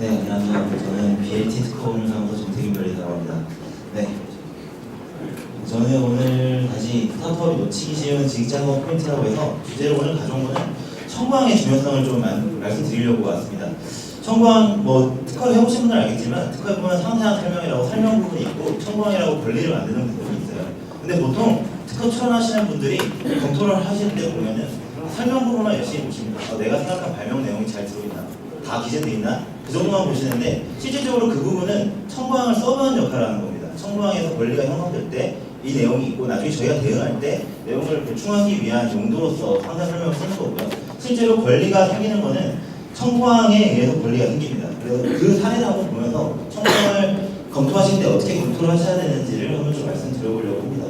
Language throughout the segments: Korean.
네, 안녕하세요. 저는 BLT 특허 운영사무소 정태균 변리사라고 합니다. 네, 저는 오늘 다시 스타트업이 놓치기 쉬운 직장업 포인트라고 해서 주제로 오늘 가져온 거는 청구항의 중요성을 좀 말씀드리려고 왔습니다. 청구항, 특허를 해보신 분들은 알겠지만 특허에 보면 상세한 설명이라고 설명 부분이 있고 청구항이라고 권리를 만드는 부분이 있어요. 근데 보통 특허 출원하시는 분들이 검토를 하실 때 보면은 설명 부분만 열심히 보십니다. 내가 생각한 발명 내용이 잘 들어있나? 다 기재되어 있나? 그 정도만 보시는데 실질적으로 그 부분은 청구항을 서브하는 역할을 하는 겁니다. 청구항에서 권리가 형성될 때 이 내용이 있고 나중에 저희가 대응할 때 내용을 보충하기 위한 용도로서 상세 설명을 쓰는 거고요. 실제로 권리가 생기는 거는 청구항에 의해서 권리가 생깁니다. 그래서 그 사례를 한번 보면서 청구항을 검토하실 때 어떻게 검토를 하셔야 되는지를 한번 좀 말씀드려보려고 합니다.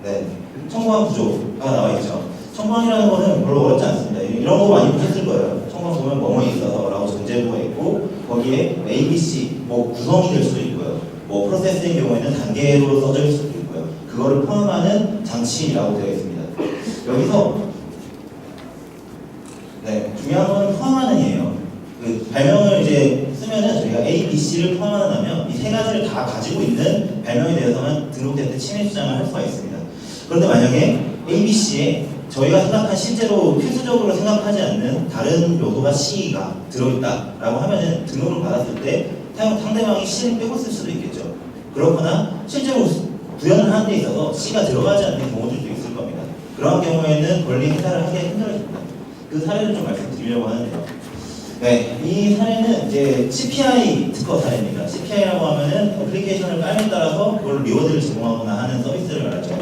네, 청구항 구조가 나와 있죠. 청구항이라는 거는 별로 어렵지 않습니다. 이런 거 많이 보셨을 거예요. 청구항 보면 뭐뭐에 있어서 라고 전제부가 있고 거기에 A, B, C 구성이 될 수도 있고요. 프로세스인 경우에는 단계로 써져 있을 수도 있고요. 그거를 포함하는 장치라고 되어 있습니다. 여기서 중요한 거는 포함하는이에요. 그 발명을 이제 쓰면은 저희가 A, B, C를 포함하면 이 세 가지를 다 가지고 있는 발명에 대해서는 등록될 때 침해 주장을 할 수가 있습니다. 그런데 만약에 A, B, C에 저희가 생각한 실제로 필수적으로 생각하지 않는 다른 요소가 C가 들어있다라고 하면은 등록을 받았을 때 상대방이 C를 빼고 쓸 수도 있겠죠. 그렇거나 실제로 구현을 하는 데 있어서 C가 들어가지 않는 경우들도 있을 겁니다. 그런 경우에는 권리 행사를 하기 힘들어집니다. 그 사례를 좀 말씀드리려고 하는데요. 네, 이 사례는 이제 CPI 특허 사례입니다. CPI라고 하면은 애플리케이션을 깔에 따라서 그걸 리워드를 제공하거나 하는 서비스를 말하죠.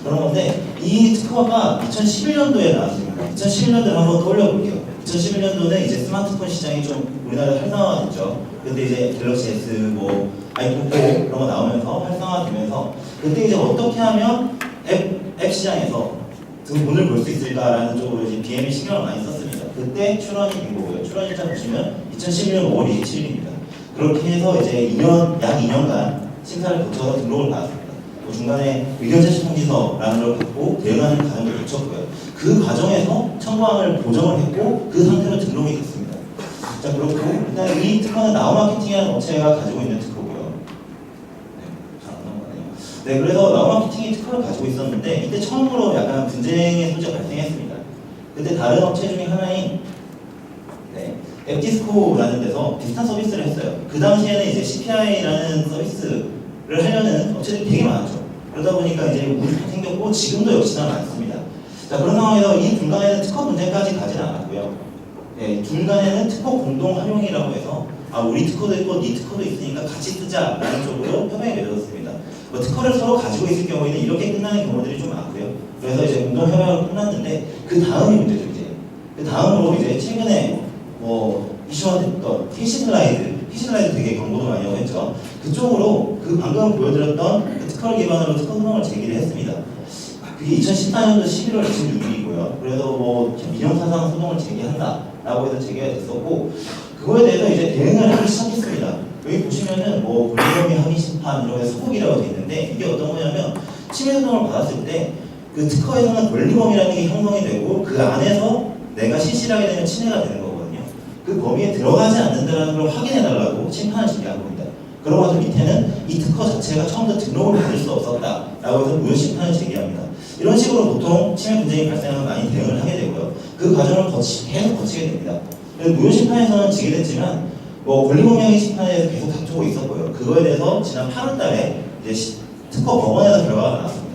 그런 건데 이 특허가 2011년도에 나왔습니다. 2011년도를 한번 떠올려 볼게요. 2011년도는 이제 스마트폰 시장이 좀 우리나라에 활성화가 됐죠. 근데 이제 갤럭시 S, 아이폰 4 이런 거 나오면서 활성화되면서 그때 이제 어떻게 하면 앱 시장에서 돈을 벌 수 있을까라는 쪽으로 이제 BM이 신경을 많이 썼습니다. 그때 출원이 된 거고요. 출원일자 보시면 2011년 5월 27일입니다. 그렇게 해서 이제 약 2년간 심사를 거쳐서 등록을 받았습니다. 중간에 의견 제시 통지서라는 걸 받고 대응하는 과정을 거쳤고요. 그 과정에서 청구항을 보정을 했고 그 상태로 등록이 됐습니다. 자, 그렇고 일단 이 특허는 나우마케팅이라는 업체가 가지고 있는 특허고요. 잘 안 넘어가네요. 네, 그래서 나우마케팅이 특허를 가지고 있었는데 이때 처음으로 약간 분쟁의 소지가 발생했습니다. 그때 다른 업체 중에 하나인 앱디스코라는 데서 비슷한 서비스를 했어요. 그 당시에는 이제 CPI라는 서비스를 하려는 업체들이 되게 많았죠. 그러다 보니까 이제 우리도 생겼고 지금도 역시나 많습니다. 자, 그런 상황에서 이 둘 간에는 특허 문제까지 가진 않았고요. 둘 간에는 특허 공동 활용이라고 해서 우리 특허도 있고 네 특허도 있으니까 같이 쓰자라는 쪽으로 협약이 맺어졌습니다. 특허를 서로 가지고 있을 경우에는 이렇게 끝나는 경우들이 좀 많고요. 그래서 이제 공동 협약으로 끝났는데 그 다음이 문제죠. 이제 그 다음으로 이제 최근에 이슈가 됐던 피시슬라이드 되게 광고도 많이 하고 했죠. 그쪽으로 그 방금 보여드렸던 그 특허를 기반으로 특허 소송을 제기를 했습니다. 그게 2014년도 11월 26일이고요. 그래서 민형사상 소송을 제기한다라고 해서 제기가 됐었고 그거에 대해서 이제 대응을 하기 시작했습니다. 여기 보시면은 권리금이 항의 심판 이런 소속이라고 되어 있는데 이게 어떤 거냐면 침해 소송을 받았을 때 그 특허에서는 권리범위라는 게 형성이 되고 그 안에서 내가 실시하게 되면 침해가 되는 거거든요. 그 범위에 들어가지 않는다는 걸 확인해달라고 심판을 제기한 겁니다. 그러고 나서 밑에는 이 특허 자체가 처음부터 등록을 받을 수 없었다라고 해서 무효 심판을 제기합니다. 이런 식으로 보통 침해 분쟁이 발생하면 많이 대응을 하게 되고요. 그 과정을 계속 거치게 됩니다. 무효 심판에서는 지게 됐지만 권리범위 심판에서 계속 다투고 있었고요. 그거에 대해서 지난 8월달에 이제 특허 법원에서 결과가 나왔습니다.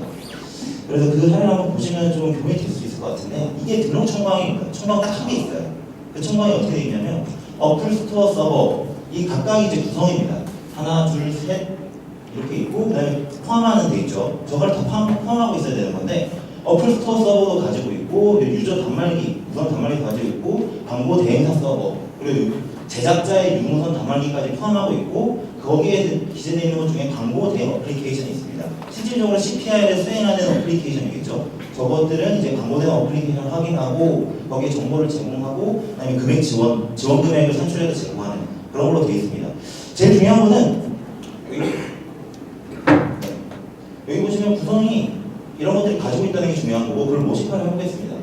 그래서 그 사례를 한번 보시면 좀 교훈이 될 수 있을 것 같은데 이게 등록 청구항입니다. 청구항 딱 한 개 있어요. 그 청구항이 어떻게 되어 있냐면 어플 스토어 서버 이 각각이 이제 구성입니다. 하나, 둘, 셋 이렇게 있고 그 다음에 포함하는 데 있죠. 저걸 다 포함하고 있어야 되는 건데 어플 스토어 서버도 가지고 있고 유저 단말기, 무선 단말기 가지고 있고 광고 대행사 서버 그리고 제작자의 유무선 단말기까지 포함하고 있고 거기에 기재되어 있는 것 중에 광고 대행 어플리케이션이 있습니다. 실질적으로 CPI를 수행하는 어플리케이션이겠죠. 저것들은 이제 광고 대행 어플리케이션을 확인하고 거기에 정보를 제공하고 그다음에 금액 지원 금액을 산출해서 제공하는 그런 걸로 되어 있습니다. 제일 중요한 거는 여기 보시면 구성이 이런 것들을 가지고 있다는 게 중요한 거고 그걸 모집화를 해보겠습니다.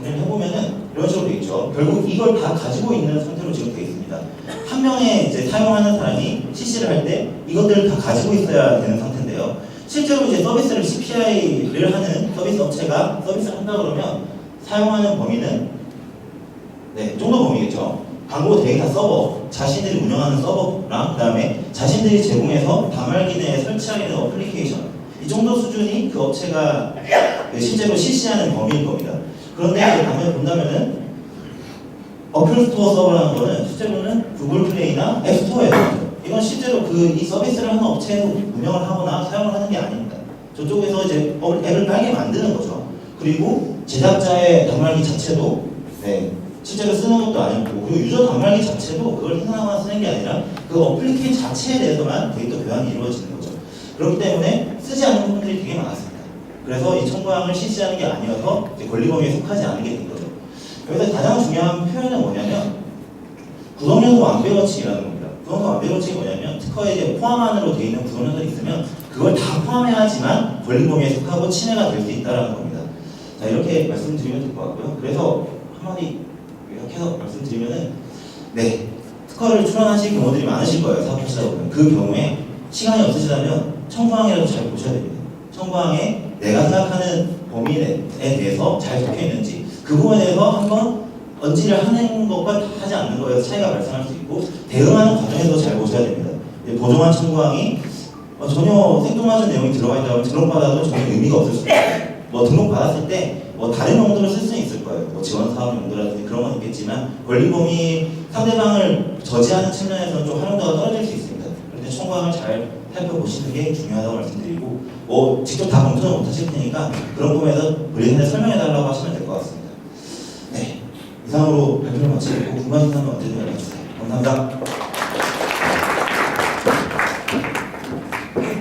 정리해보면은 이런 식으로 되어 있죠. 결국 이걸 다 가지고 있는 상태로 지금 되어 있습니다. 한 명의 이제 사용하는 사람이 CC를 할 때 이것들을 다 가지고 있어야 되는 상태인데요. 실제로 이제 서비스를 CPI를 하는 서비스 업체가 서비스를 한다 그러면 사용하는 범위는 이 정도 범위겠죠. 광고 데이터 서버, 자신들이 운영하는 서버랑 그 다음에 자신들이 제공해서 단말기 내에 설치하게 되는 어플리케이션, 이 정도 수준이 그 업체가 실제로 실시하는 범위일 겁니다. 그런데 가만히 본다면은 어플 스토어 서버라는 거는 실제로는 구글 플레이나 앱 스토어에 있죠. 이건 실제로 이 서비스를 하는 업체에서 운영을 하거나 사용을 하는 게 아닙니다. 저쪽에서 이제 앱을 빨게 만드는 거죠. 그리고 제작자의 단말기 자체도 실제로 쓰는 것도 아니고, 그리고 유저 단말기 자체도 그걸 생산하거나 쓰는 게 아니라 그 어플리케이션 자체에 대해서만 데이터 교환이 이루어지는 거죠. 그렇기 때문에 쓰지 않는 부분들이 되게 많았습니다. 그래서 이 청구항을 실시하는 게 아니어서 이제 권리 범위에 속하지 않은 게 된 거죠. 여기서 가장 중요한 표현은 뭐냐면 구성요소 완벽어치기라는 겁니다. 구성요소 완벽어치기 뭐냐면 특허에 이제 포함 안으로 되어 있는 구성요소가 있으면 그걸 다 포함해야지만 권리 범위에 속하고 침해가 될 수 있다는 겁니다. 자, 이렇게 말씀드리면 될 것 같고요. 그래서 한마디 이렇게 해서 말씀드리면은 특허를 출원하실 경우들이 많으실 거예요. 사업하시다 보면. 그 경우에 시간이 없으시다면 청구항이라도 잘 보셔야 됩니다. 청구항에 내가 생각하는 범위에 대해서 잘 적혀 있는지, 그 부분에 대해서 한번 언지를 하는 것과 하지 않는 거에서 차이가 발생할 수 있고, 대응하는 과정에서 잘 보셔야 됩니다. 보정한 청구항이 전혀 생뚱맞은 내용이 들어가 있다면 등록받아도 전혀 의미가 없을 수도 있어요. 등록받았을 때 다른 용도로 쓸 수는 있을 거예요. 지원 사업 용도라든지 그런 건 있겠지만 권리 범위 상대방을 저지하는 측면에서는 좀 활용도가 떨어질 수 있습니다. 그런데 청구항을 잘 살펴보시는 게 중요하다고 말씀드리고, 직접 다 검토는 못 하실 테니까 그런 부분에서 브리핑에 설명해달라고 하시면 될 것 같습니다. 이상으로 발표를 마치고 궁금하신 사람은 언제든 연락주세요. 감사합니다.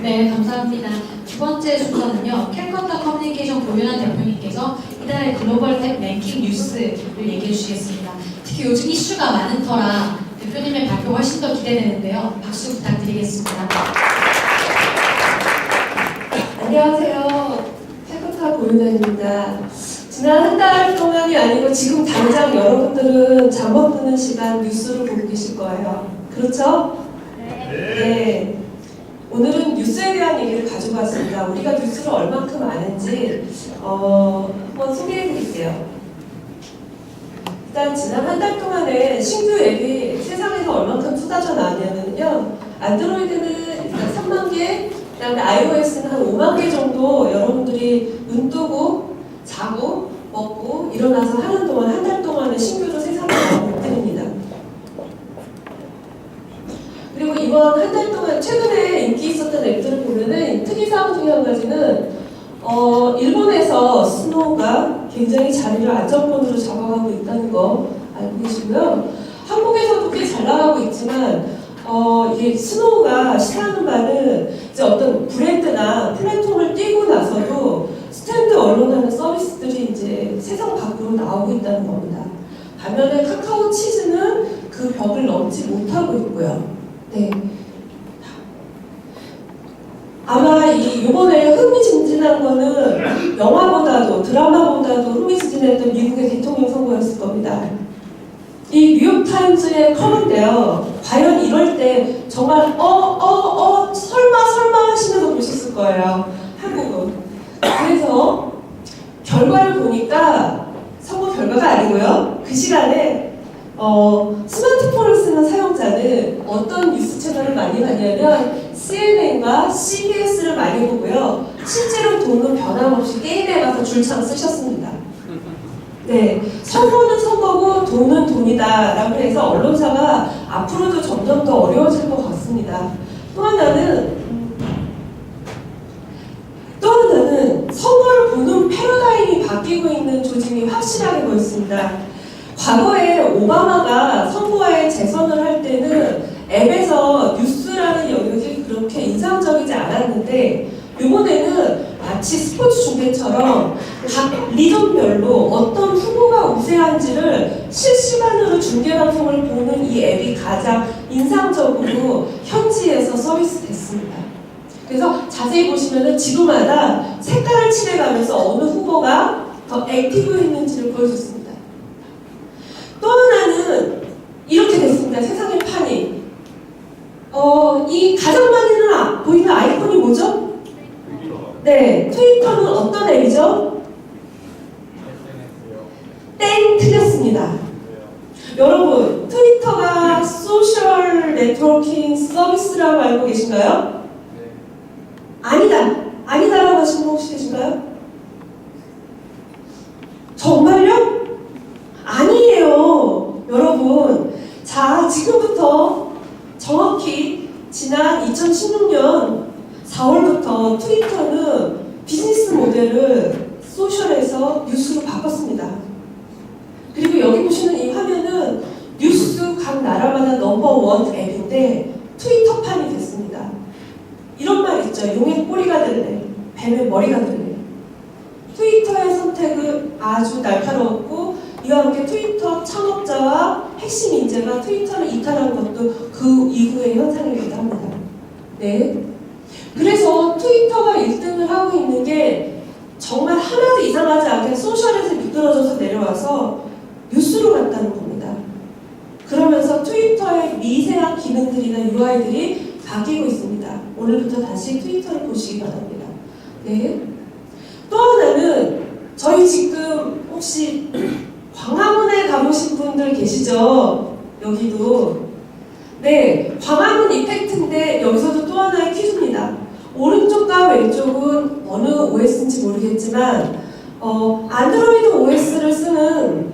네, 감사합니다. 두 번째 순서는요, 캘커타 커뮤니케이션 고윤환 대표님께서 이달의 글로벌 탭 랭킹 뉴스를 얘기해 주시겠습니다. 특히 요즘 이슈가 많은 터라 대표님의 발표가 훨씬 더 기대되는데요. 박수 부탁드리겠습니다. 안녕하세요. 캘커타 고윤환입니다. 지난 한 달 동안이 아니고 지금 당장 여러분들은 잠못 드는 시간 뉴스를 보고 계실 거예요. 그렇죠? 네. 오늘은 뉴스에 대한 얘기를 가지고 왔습니다. 우리가 뉴스를 얼만큼 아는지 한번 소개해 드릴게요. 일단 지난 한 달 동안에 신규 앱이 세상에서 얼만큼 쏟아져 나왔냐면요, 안드로이드는 일단 3만 개, 그다음에 iOS는 한 5만 개 정도 여러분들이 눈 뜨고 자고 먹고 일어나서 하는 동안, 한 달 동안에 신규로 세상에 나온 앱들입니다. 그리고 이번 한 달 동안 최근에 인기 있었던 앱들을 보면은 특이사항 중에 한 가지는 일본에서 스노우가 굉장히 자리를 안정권으로 잡아가고 있다는 거 알고 계시고요. 한국에서도 꽤 잘 나가고 있지만 이게 스노우가 시사하는 바는 이제 어떤 브랜드나 플랫폼을 띄고 나서도 스탠드 언론하는 서비스들이 이제 세상 밖으로 나오고 있다는 겁니다. 반면에 카카오 치즈는 그 벽을 넘지 못하고 있고요. 네. 아마 이번에 흥미진진한 거는 영화보다도 드라마보다도 흥미진진했던 미국의 대통령 선거였을 겁니다. 이 뉴욕타임즈의 커먼데요. 과연 이럴 때 정말 설마 하시면서 보셨을 거예요. 한국은. 그래서 결과를 보니까 선거 결과가 아니고요. 그 시간에 스마트폰을 쓰는 사용자는 어떤 뉴스 채널을 많이 봤냐면 CNN과 CBS를 많이 보고요. 실제로 돈은 변함없이 게임에 가서 줄창 쓰셨습니다. 네, 선거는 선거고 돈은 돈이다 라고 해서 언론사가 앞으로도 점점 더 어려워질 것 같습니다. 또 하나는 선거를 보는 패러다임이 바뀌고 있는 조짐이 확실하게 보였습니다. 과거에 오바마가 선거에 재선을 할 때는 앱에서 뉴스라는 영역이 그렇게 인상적이지 않았는데, 이번에는 마치 스포츠 중계처럼 각 리전별로 어떤 후보가 우세한지를 실시간으로 중계방송을 보는 이 앱이 가장 인상적으로 현지에서 서비스됐습니다. 그래서 자세히 보시면은 지도마다 색깔을 칠해가면서 어느 후보가 더 액티브했는지를 보여줬습니다. 또 하나는 이렇게 됐습니다. 세상의 판이. 이 가장 많이 보이는 아이콘이 뭐죠? 네, 트위터는 어떤 앱이죠? 땡, 틀렸습니다. 여러분, 트위터가 소셜 네트워킹 서비스라고 알고 계신가요? 아니다. 아니다라고 하시는 분 혹시 계신가요? 정말요? 아니에요. 여러분, 자, 지금부터 정확히 지난 2016년 4월부터 트위터는 비즈니스 모델을 소셜에서 뉴스로 바꿨습니다. 그리고 여기 보시는 이 화면은 뉴스 각 나라마다 넘버 1 앱인데 트위터판이 됐습니다. 이런 말 있죠. 용의 꼬리가 될래, 뱀의 머리가 될래. 트위터의 선택은 아주 날카로웠고 이와 함께 트위터 창업자와 핵심 인재가 트위터를 이탈한 것도 그 이후의 현상이기도 합니다. 네. 그래서 트위터가 1등을 하고 있는 게 정말 하나도 이상하지 않게 소셜에서 미끄러져서 내려와서 뉴스로 갔다는 겁니다. 그러면서 트위터의 미세한 기능들이나 UI들이 바뀌고 있습니다. 오늘부터 다시 트위터를 보시기 바랍니다. 네. 또 하나는 저희 지금 혹시 광화문에 가보신 분들 계시죠? 여기도. 네, 광화문 이펙트인데 여기서도 또 하나의 퀴즈입니다. 오른쪽과 왼쪽은 어느 OS인지 모르겠지만 안드로이드 OS를 쓰는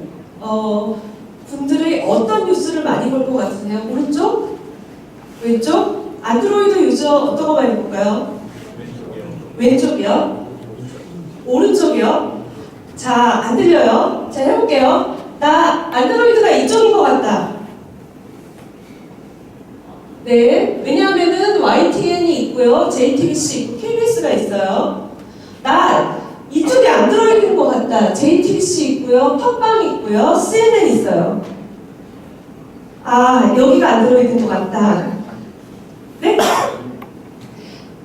분들이 어떤 뉴스를 많이 볼 것 같으세요? 오른쪽? 왼쪽? 안드로이드 유저 어떤 거 많이 볼까요? 왼쪽이요? 오른쪽이요? 자, 안 들려요? 자, 해볼게요. 나 안드로이드가 이쪽인 것 같다. 네, 왜냐하면은 YTN이 있고요, JTBC 있고 KBS가 있어요. 나 이쪽이 안드로이드인 것 같다. JTBC 있고요, 팟빵 있고요, CNN 있어요. 아, 여기가 안드로이드인 것 같다. 네?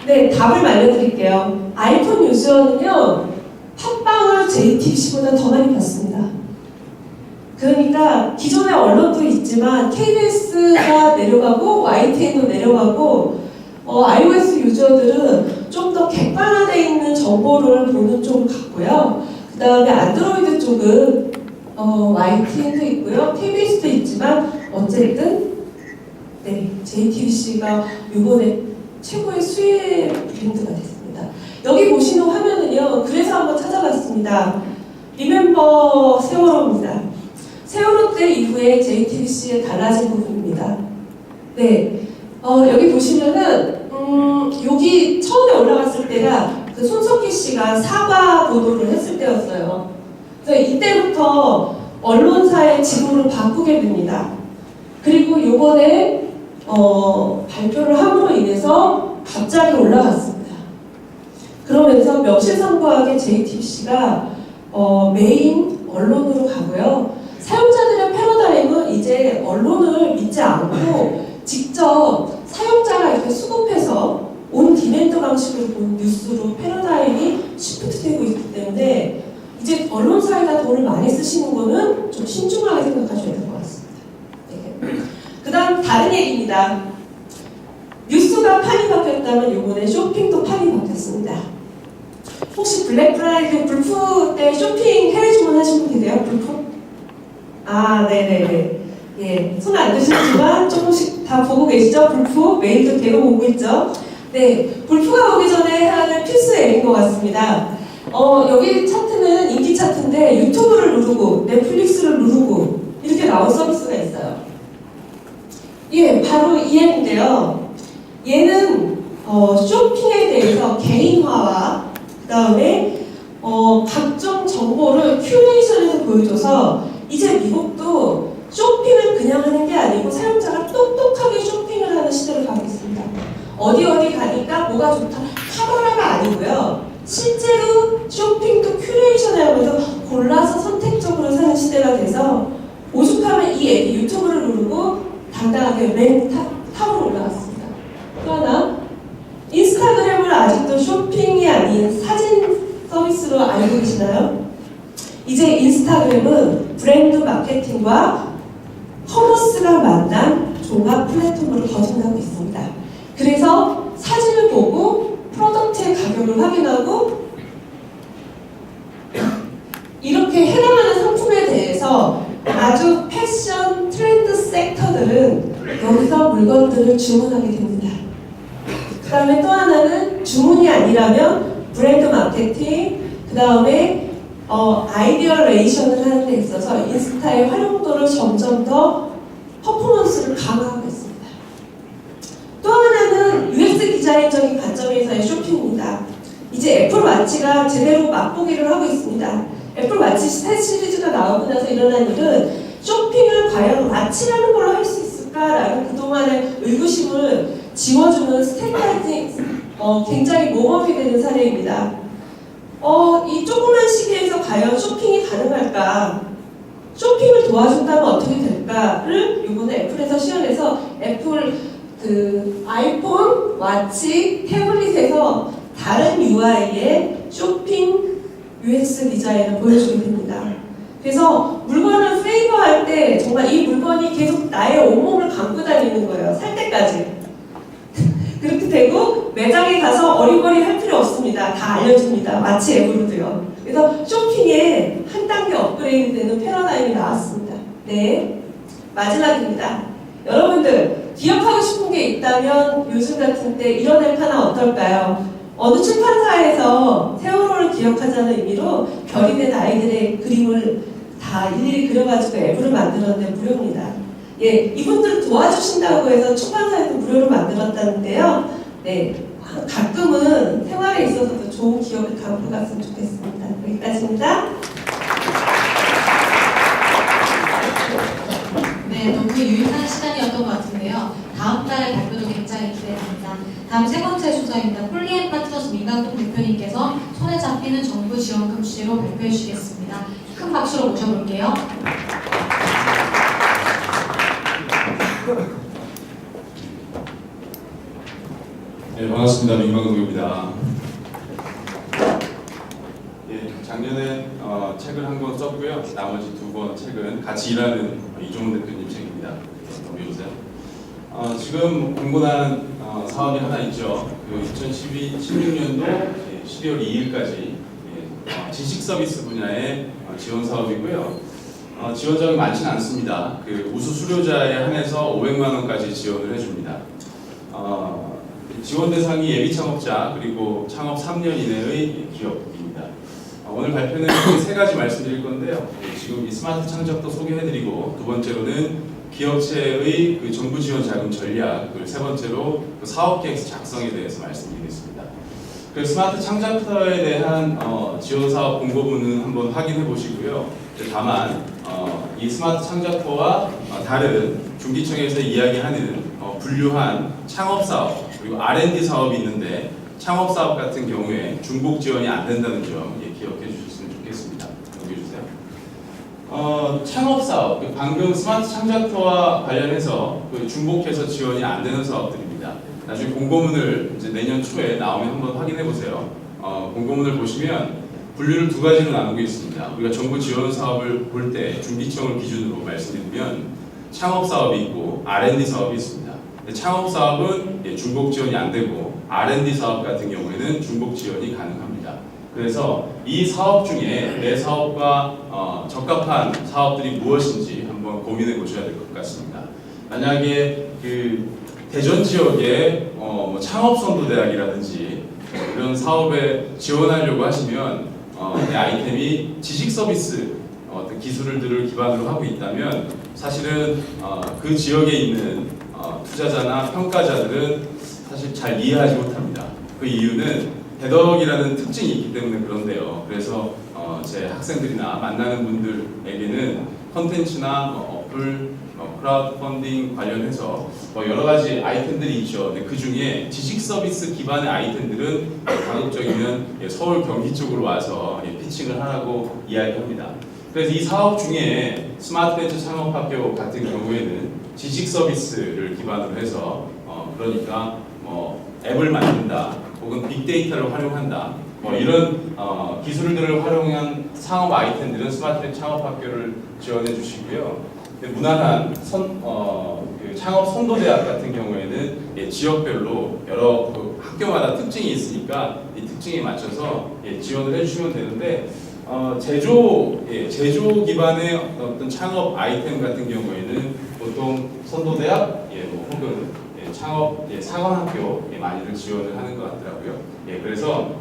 네, 답을 알려드릴게요. 아이폰 유저는요, 팟빵을 JTBC보다 더 많이 봤습니다. 그러니까 기존의 언론도 있지만 KBS가 내려가고 YTN도 내려가고 iOS 유저들은 좀 더 객관화되어 있는 정보를 보는 쪽을 갖고요. 그 다음에 안드로이드 쪽은 YTN도 있고요, KBS도 있지만 어쨌든 네, JTBC가 이번에 최고의 수혜 브랜드가 됐습니다. 여기 보시는 화면은요, 그래서 한번 찾아봤습니다. 리멤버 세월호입니다. 세월호 때 이후에 JTBC에 달라진 부분입니다. 네, 여기 보시면은 여기 처음에 올라갔을 때가 그 손석희 씨가 사과 보도를 했을 때였어요. 그래서 이때부터 언론사의 지도를 바꾸게 됩니다. 그리고 요번에 발표를 함으로 인해서 갑자기 올라갔습니다. 그러면서 명실상부하게 JTBC가 메인 언론으로 가고요. 사용자들의 패러다임은 이제 언론을 믿지 않고 직접 사용자가 이렇게 수급해서 온 디맨드 방식으로 보는 뉴스로 패러다임이 시프트되고 있기 때문에 이제 언론사에다 돈을 많이 쓰시는 거는 좀 신중하게 생각하셔야 될 것 같습니다. 네. 그 다음 다른 얘기입니다. 뉴스가 판이 바뀌었다면 이번에 쇼핑도 판이 바뀌었습니다. 혹시 블랙 프라이드 불프 때 쇼핑 해외 주문하신 분 계세요? 불프? 아, 네네네. 예, 손 안 드시지만 조금씩 다 보고 계시죠? 불프 메일도 계속 오고 있죠? 네, 불프가 오기 전에 해야 하는 필수 앱인 것 같습니다. 여기 차트는 인기 차트인데 유튜브를 누르고 넷플릭스를 누르고 이렇게 나온 서비스가 있어요. 예, 바로 이 앱인데요. 얘는 쇼핑에 대해서 개인화와 그 다음에 각종 정보를 큐레이션해서 보여줘서 이제 미국도 쇼핑을 그냥 하는 게 아니고 사용자가 똑똑하게 쇼핑을 하는 시대로 가고 있습니다. 어디 가니까 뭐가 좋다 카메라가 아니고요. 실제로 쇼핑도 큐레이션을 하면서 골라서 선택적으로 사는 시대가 돼서 오죽하면 이 앱이 유튜브를 누르고 당당하게 맨 탑으로 올라갔습니다. 또 하나, 인스타그램을 아직도 쇼핑이 아닌 사진 서비스로 알고 계시나요? 이제 인스타그램은 브랜드 마케팅과 커머스가 만난 종합 플랫폼으로 거듭나고 있습니다. 그래서 사진을 보고 프로덕트의 가격을 확인하고 이렇게 해당하는 상품에 대해서 아주 패션 트렌드 섹터들은 여기서 물건들을 주문하게 됩니다. 그 다음에 또 하나는 주문이 아니라면 브랜드 마케팅, 그 다음에 아이디어레이션을 하는 데 있어서 인스타의 활용도를 점점 더 퍼포먼스를 강화하고 있습니다. 또 하나는 UX 디자인적인 관점에서의 쇼핑입니다. 이제 애플 워치가 제대로 맛보기를 하고 있습니다. 애플 워치 4 시리즈가 나오고 나서 일어난 일은 쇼핑을 과연 워치라는 걸로 할 수 있을까라는 그동안의 의구심을 지워주는 스탠다이징 굉장히 모범이 되는 사례입니다. 이 조그만 시기에서 과연 쇼핑이 가능할까? 쇼핑을 도와준다면 어떻게 될까를 이번에 애플에서 시연해서 애플 아이폰, 워치, 태블릿에서 다른 UI의 쇼핑 UX 디자인을 보여주게 됩니다. 그래서 물건을 페이버할 때 정말 이 물건이 계속 나의 온몸을 감고 다니는 거예요. 살 때까지. 그렇게 되고 매장에 가서 어리버리 할 필요 없습니다. 다 알려줍니다. 마치 앱으로도요. 그래서 쇼핑에 한 단계 업그레이드 되는 패러다임이 나왔습니다. 네, 마지막입니다. 여러분들 기억하고 싶은 게 있다면 요즘 같은 때 이런 앱 하나 어떨까요? 어느 출판사에서 세월호를 기억하자는 의미로 별이 된 아이들의 그림을 다 일일이 그려가지고 앱을 만들었는데 무료입니다. 예, 이분들 도와주신다고 해서 출판사에서 무료로 만들었다는데요. 네, 가끔은 생활에 있어서도 좋은 기억을 갖고 갔으면 좋겠습니다. 여기까지입니다. 네, 너무 유익한 시간이었던 것 같은데요. 다음 달에 발표도 굉장히 기대됩니다. 다음 세 번째 순서입니다. 폴리앤파트너스 민강동 대표님께서 손에 잡히는 정부 지원금 주제로 발표해 주시겠습니다. 큰 박수로 모셔볼게요. 네, 반갑습니다. 민광동입니다. 예, 작년에 책을 한 권 썼고요. 나머지 2권 책은 같이 일하는 이종훈 대표님 책입니다. 넘겨주세요. 지금 공고난 사업이 하나 있죠. 2016년도 12월 2일까지 지식 서비스 분야의 지원 사업이고요. 지원 자금이 많지는 않습니다. 우수 수료자에 한해서 500만 원까지 지원을 해줍니다. 지원 대상이 예비 창업자 그리고 창업 3년 이내의 기업입니다. 오늘 발표는 세 가지 말씀드릴 건데요. 지금 이 스마트 창작도 소개해드리고 두 번째로는 기업체의 정부 지원 자금 전략, 세 번째로 사업 계획 작성에 대해서 말씀드리겠습니다. 스마트 창작터에 대한 지원 사업 공고문은 한번 확인해 보시고요. 다만 이 스마트 창작터와 다른 중기청에서 이야기하는 분류한 창업 사업 그리고 R&D 사업이 있는데 창업 사업 같은 경우에 중복 지원이 안 된다는 점 기억해 주셨으면 좋겠습니다. 넘겨주세요. 창업 사업, 방금 스마트 창작터와 관련해서 중복해서 지원이 안 되는 사업들입니다. 나중에 공고문을 이제 내년 초에 나오면 한번 확인해 보세요. 공고문을 보시면 분류를 2가지로 나누고 있습니다. 우리가 정부 지원 사업을 볼 때 중기청을 기준으로 말씀드리면 창업 사업이 있고 R&D 사업이 있습니다. 창업 사업은 중복 지원이 안 되고 R&D 사업 같은 경우에는 중복 지원이 가능합니다. 그래서 이 사업 중에 내 사업과 적합한 사업들이 무엇인지 한번 고민해 보셔야 될 것 같습니다. 만약에 대전 지역의 창업선도대학이라든지 이런 사업에 지원하려고 하시면 이 아이템이 지식 서비스 어떤 기술들을 기반으로 하고 있다면 사실은 그 지역에 있는 투자자나 평가자들은 사실 잘 이해하지 못합니다. 그 이유는 대덕이라는 특징이 있기 때문에 그런데요. 그래서 제 학생들이나 만나는 분들에게는 컨텐츠나 어플, 크라우드 펀딩 관련해서 여러 가지 아이템들이 있죠. 근데 그 중에 지식 서비스 기반의 아이템들은 가급적이면 서울 경기 쪽으로 와서 피칭을 하라고 이야기합니다. 그래서 이 사업 중에 스마트 벤처 창업학교 같은 경우에는 지식 서비스를 기반으로 해서 그러니까 앱을 만든다 혹은 빅데이터를 활용한다 뭐 이런 기술들을 활용한 창업 아이템들은 스마트텍 창업학교를 지원해 주시고요. 무난한 그 창업 선도대학 같은 경우에는 지역별로 여러 학교마다 특징이 있으니까 이 특징에 맞춰서 지원을 해주시면 되는데 제조 기반의 어떤 창업 아이템 같은 경우에는 보통 선도대학 뭐 혹은 창업 사관학교 많이들 지원을 하는 것 같더라고요. 그래서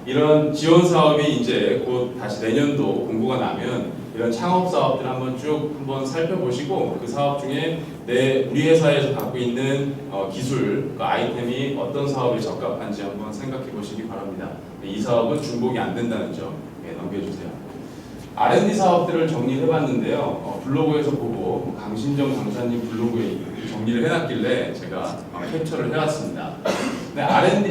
이런 지원 사업이 이제 곧 다시 내년도 공고가 나면 이런 창업 사업들 한번 살펴보시고 그 사업 중에 우리 회사에서 갖고 있는 기술, 그 아이템이 어떤 사업에 적합한지 한번 생각해 보시기 바랍니다. 이 사업은 중복이 안 된다는 점 넘겨주세요. R&D 사업들을 정리를 해봤는데요. 블로그에서 보고 강신정 강사님 블로그에 정리를 해놨길래 제가 캡처를 해왔습니다.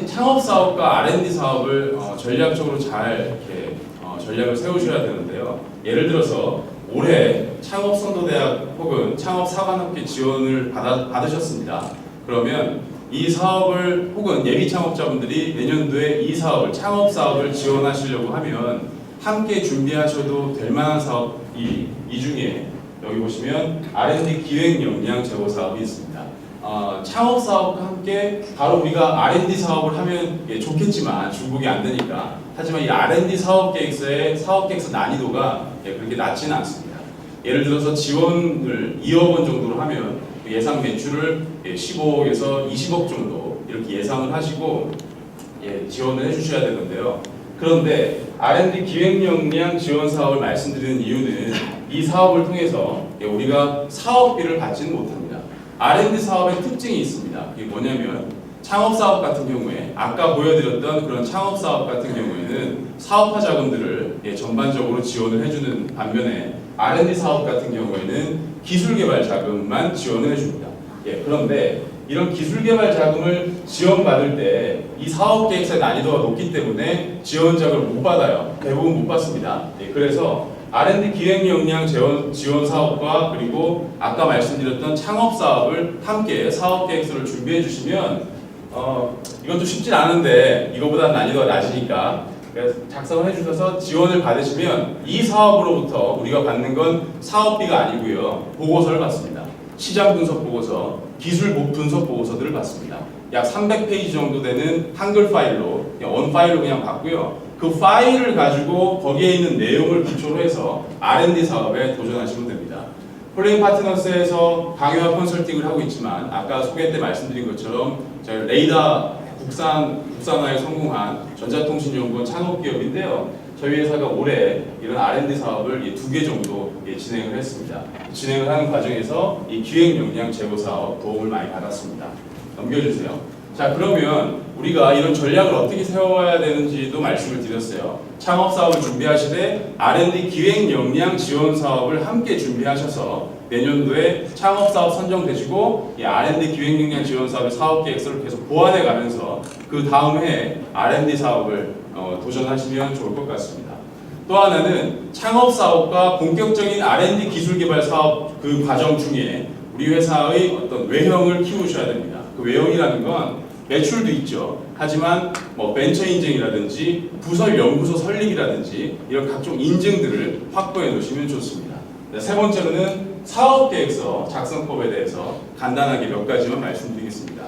창업 사업과 R&D 사업을 전략적으로 잘 이렇게 전략을 세우셔야 되는데요. 예를 들어서 올해 창업선도대학 혹은 창업사관학교 지원을 받으셨습니다. 그러면 이 사업을 혹은 예비 창업자분들이 내년도에 이 사업을 창업 사업을 지원하시려고 하면 함께 준비하셔도 될 만한 사업이 이 중에 여기 보시면 R&D 기획 역량 제고 사업이 있습니다. 창업 사업과 함께 바로 우리가 R&D 사업을 하면 좋겠지만 중복이 안 되니까 하지만 이 R&D 사업 계획서의 사업 계획서 난이도가 그렇게 낮지는 않습니다. 예를 들어서 지원을 2억 원 정도로 하면 예상 매출을 15억에서 20억 정도 이렇게 예상을 하시고 지원을 해주셔야 되는데요. 그런데 R&D 기획 역량 지원 사업을 말씀드리는 이유는 이 사업을 통해서 우리가 사업비를 받지는 못합니다. R&D 사업의 특징이 있습니다. 그게 뭐냐면 창업 사업 같은 경우에 아까 보여드렸던 그런 창업 사업 같은 경우에는 사업화 자금들을 전반적으로 지원을 해주는 반면에 R&D 사업 같은 경우에는 기술 개발 자금만 지원을 해줍니다. 그런데 이런 기술 개발 자금을 지원받을 때 이 사업 계획서의 난이도가 높기 때문에 지원 자금을 못 받아요. 대부분 못 받습니다. 그래서 R&D 기획 역량 지원 사업과 그리고 아까 말씀드렸던 창업 사업을 함께 사업 계획서를 준비해 주시면 이것도 쉽진 않은데 이거보다 난이도가 낮으니까 작성을 해주셔서 지원을 받으시면 이 사업으로부터 우리가 받는 건 사업비가 아니고요. 보고서를 받습니다. 시장 분석 보고서, 기술 분석 보고서들을 받습니다. 약 300페이지 정도 되는 한글 파일로 원 파일로 그냥 받고요. 그 파일을 가지고 거기에 있는 내용을 기초로 해서 R&D 사업에 도전하시면 됩니다. 플레인 파트너스에서 강요와 컨설팅을 하고 있지만 아까 소개 때 말씀드린 것처럼 저희 레이더 국산화에 성공한 전자통신연구원 창업기업인데요. 저희 회사가 올해 이런 R&D 사업을 2개 정도 진행을 했습니다. 진행을 하는 과정에서 이 기획 역량 제고 사업 도움을 많이 받았습니다. 넘겨주세요. 자, 그러면 우리가 이런 전략을 어떻게 세워야 되는지도 말씀을 드렸어요. 창업 사업을 준비하시되 R&D 기획 역량 지원 사업을 함께 준비하셔서 내년도에 창업 사업 선정되시고 이 R&D 기획 역량 지원 사업의 사업 계획서를 계속 보완해 가면서 그 다음 해에 R&D 사업을 도전하시면 좋을 것 같습니다. 또 하나는 창업 사업과 본격적인 R&D 기술 개발 사업 그 과정 중에 우리 회사의 어떤 외형을 키우셔야 됩니다. 그 외형이라는 건 매출도 있죠. 하지만 뭐 벤처 인증이라든지 부설 연구소 설립이라든지 이런 각종 인증들을 확보해 놓으시면 좋습니다. 세 번째로는 사업계획서 작성법에 대해서 간단하게 몇 가지만 말씀드리겠습니다.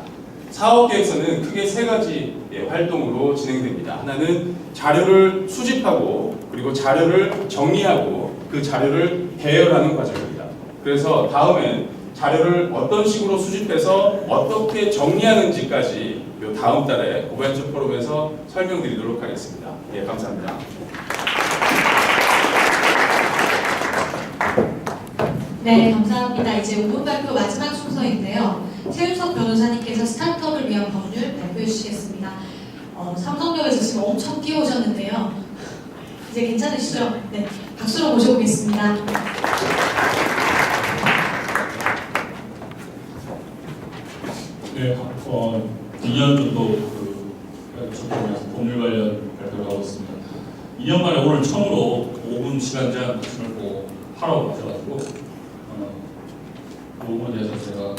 사업계획서는 크게 3가지 활동으로 진행됩니다. 하나는 자료를 수집하고 그리고 자료를 정리하고 그 자료를 배열하는 과정입니다. 그래서 다음엔 자료를 어떤 식으로 수집해서 어떻게 정리하는지까지 다음 달에 고벤처 포럼에서 설명드리도록 하겠습니다. 감사합니다. 네, 감사합니다. 이제 5분 발표 마지막 순서인데요. 최윤석 변호사님께서 스타트업을 위한 법률 발표해 주시겠습니다. 삼성역에서 지금 엄청 뛰어오셨는데요. 이제 괜찮으시죠? 네, 박수로 모셔보겠습니다. 네, 2년 정도 법률 관련 발표를 하고 있습니다. 2년 만에 오늘 처음으로 5분 시간 제한 말씀을 보고 하라고 하셔가지고 그 부분에 대해서 제가